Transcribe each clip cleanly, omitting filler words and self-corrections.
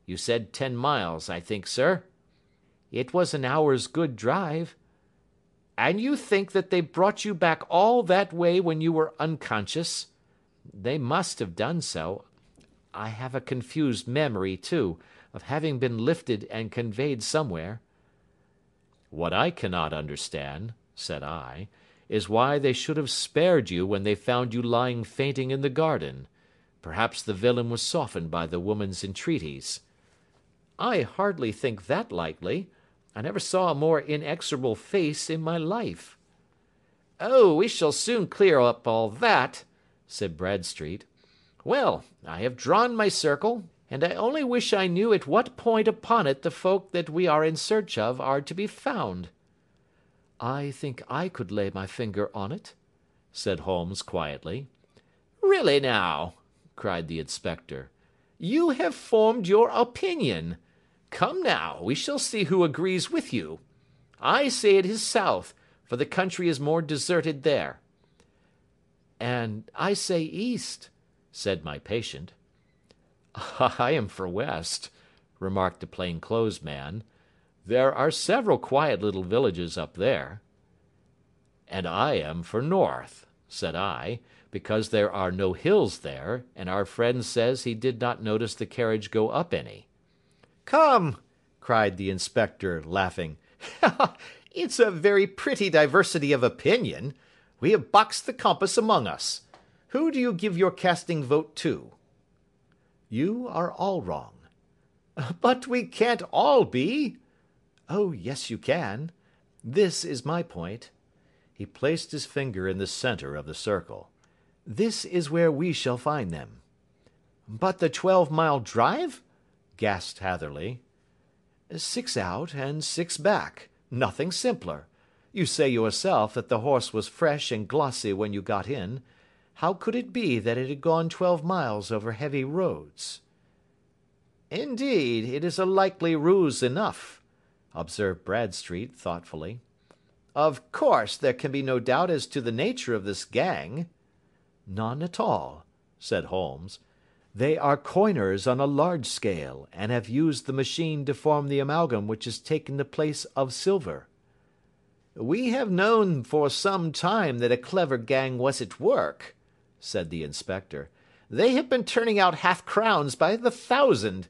You said 10 miles, I think, sir." "It was an hour's good drive." "And you think that they brought you back all that way when you were unconscious?" "They must have done so. I have a confused memory, too, of having been lifted and conveyed somewhere." "What I cannot understand," said I, "is why they should have spared you when they found you lying fainting in the garden. Perhaps the villain was softened by the woman's entreaties." "I hardly think that likely. I never saw a more inexorable face in my life." "Oh, we shall soon clear up all that," said Bradstreet. "Well, I have drawn my circle, and I only wish I knew at what point upon it the folk that we are in search of are to be found." "I think I could lay my finger on it," said Holmes quietly. "Really now," cried the inspector, "you have formed your opinion. Come now, we shall see who agrees with you. I say it is south, for the country is more deserted there." "And I say east," said my patient. "I am for west," remarked the plain-clothes man. "There are several quiet little villages up there." "And I am for north," said I, "because there are no hills there, and our friend says he did not notice the carriage go up any." "Come," cried the inspector, laughing, "it's a very pretty diversity of opinion. We have boxed the compass among us. Who do you give your casting vote to?" "You are all wrong." "But we can't all be." "Oh, yes, you can. This is my point." He placed his finger in the center of the circle. "This is where we shall find them." "But the 12-mile drive?" gasped Hatherley. 6 out and 6 back. Nothing simpler. You say yourself that the horse was fresh and glossy when you got in. How could it be that it had gone 12 miles over heavy roads?" "Indeed, it is a likely ruse enough," observed Bradstreet thoughtfully. "Of course, there can be no doubt as to the nature of this gang." "None at all," said Holmes. "They are coiners on a large scale, and have used the machine to form the amalgam which has taken the place of silver." "We have known for some time that a clever gang was at work," said the inspector. "They have been turning out half-crowns by the thousand.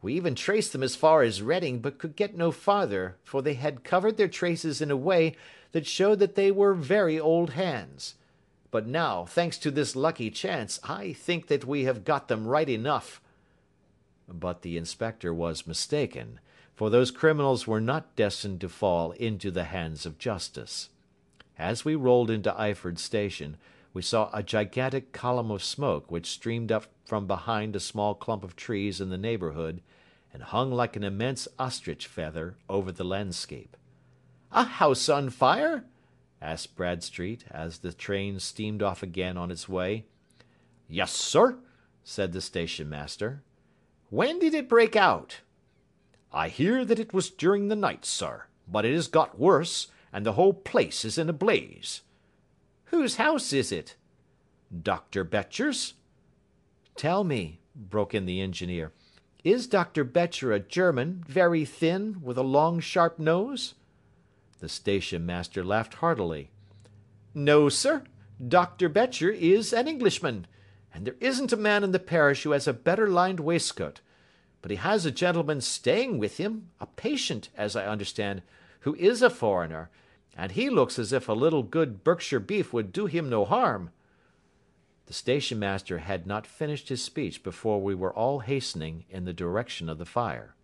We even traced them as far as Reading, but could get no farther, for they had covered their traces in a way that showed that they were very old hands. But now, thanks to this lucky chance, I think that we have got them right enough." But the inspector was mistaken, for those criminals were not destined to fall into the hands of justice. As we rolled into Eyford Station, we saw a gigantic column of smoke which streamed up from behind a small clump of trees in the neighbourhood, and hung like an immense ostrich feather over the landscape. "A house on fire?" asked Bradstreet, as the train steamed off again on its way. "Yes, sir," said the station master. "When did it break out?" "I hear that it was during the night, sir, but it has got worse, and the whole place is in a blaze." "Whose house is it?" "Dr. Betcher's." "Tell me," broke in the engineer, "is Dr. Betcher a German, very thin, with a long sharp nose?" The station master laughed heartily. "No, sir. Dr. Betcher is an Englishman, and there isn't a man in the parish who has a better lined waistcoat. But he has a gentleman staying with him, a patient, as I understand, who is a foreigner, and he looks as if a little good Berkshire beef would do him no harm." The station master had not finished his speech before we were all hastening in the direction of the fire.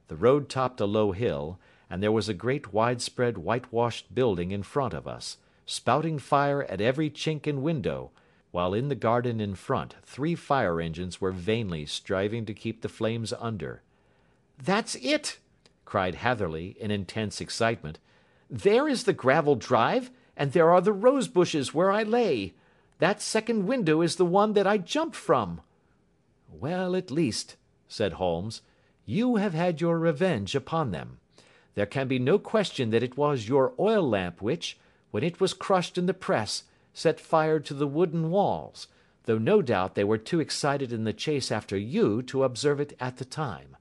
The road topped a low hill, and there was a great widespread whitewashed building in front of us, spouting fire at every chink and window, while in the garden in front 3 fire engines were vainly striving to keep the flames under. "That's it!" cried Hatherley, in intense excitement. "There is the gravel drive, and there are the rose bushes where I lay. That second window is the one that I jumped from." "Well, at least," said Holmes, "you have had your revenge upon them. There can be no question that it was your oil lamp which, when it was crushed in the press, set fire to the wooden walls, though no doubt they were too excited in the chase after you to observe it at the time.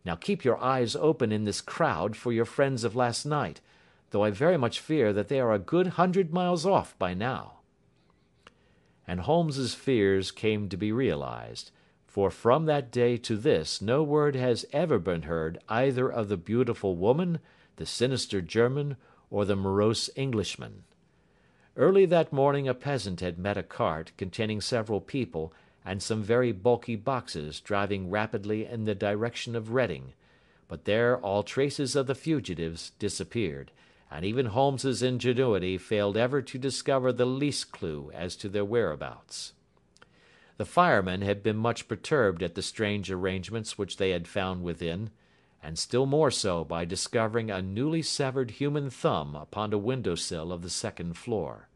Now keep your eyes open in this crowd for your friends of last night, though I very much fear that they are a good 100 miles off by now." And Holmes's fears came to be realized, for from that day to this no word has ever been heard either of the beautiful woman, the sinister German, or the morose Englishman. Early that morning a peasant had met a cart containing several people and some very bulky boxes driving rapidly in the direction of Reading, but there all traces of the fugitives disappeared, and even Holmes's ingenuity failed ever to discover the least clue as to their whereabouts. The firemen had been much perturbed at the strange arrangements which they had found within, and still more so by discovering a newly severed human thumb upon a window-sill of the second floor.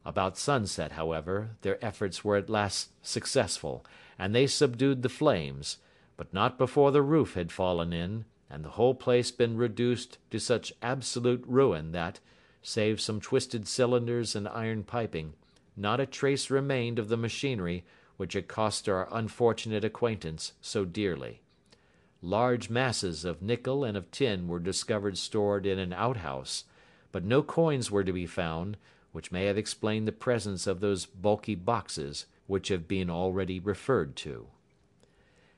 About sunset, however, their efforts were at last successful, and they subdued the flames, but not before the roof had fallen in, and the whole place been reduced to such absolute ruin that, save some twisted cylinders and iron piping, not a trace remained of the machinery which had cost our unfortunate acquaintance so dearly. Large masses of nickel and of tin were discovered stored in an outhouse, but no coins were to be found, which may have explained the presence of those bulky boxes which have been already referred to.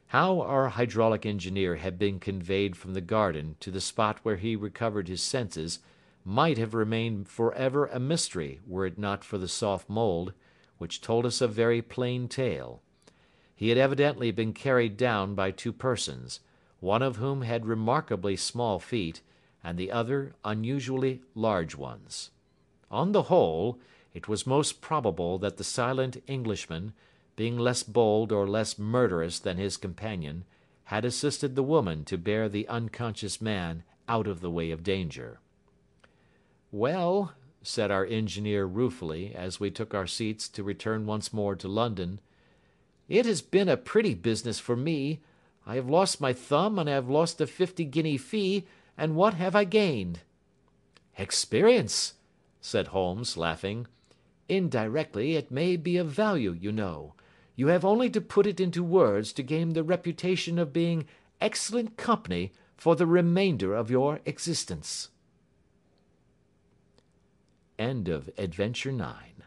How our hydraulic engineer had been conveyed from the garden to the spot where he recovered his senses might have remained forever a mystery were it not for the soft mould, which told us a very plain tale. He had evidently been carried down by two persons, one of whom had remarkably small feet, and the other unusually large ones. On the whole, it was most probable that the silent Englishman, being less bold or less murderous than his companion, had assisted the woman to bear the unconscious man out of the way of danger. "Well," said our engineer ruefully, as we took our seats to return once more to London, "it has been a pretty business for me. I have lost my thumb, and I have lost a 50-guinea fee, and what have I gained?" "Experience," said Holmes, laughing. "Indirectly it may be of value, you know. You have only to put it into words to gain the reputation of being excellent company for the remainder of your existence." End of Adventure 9.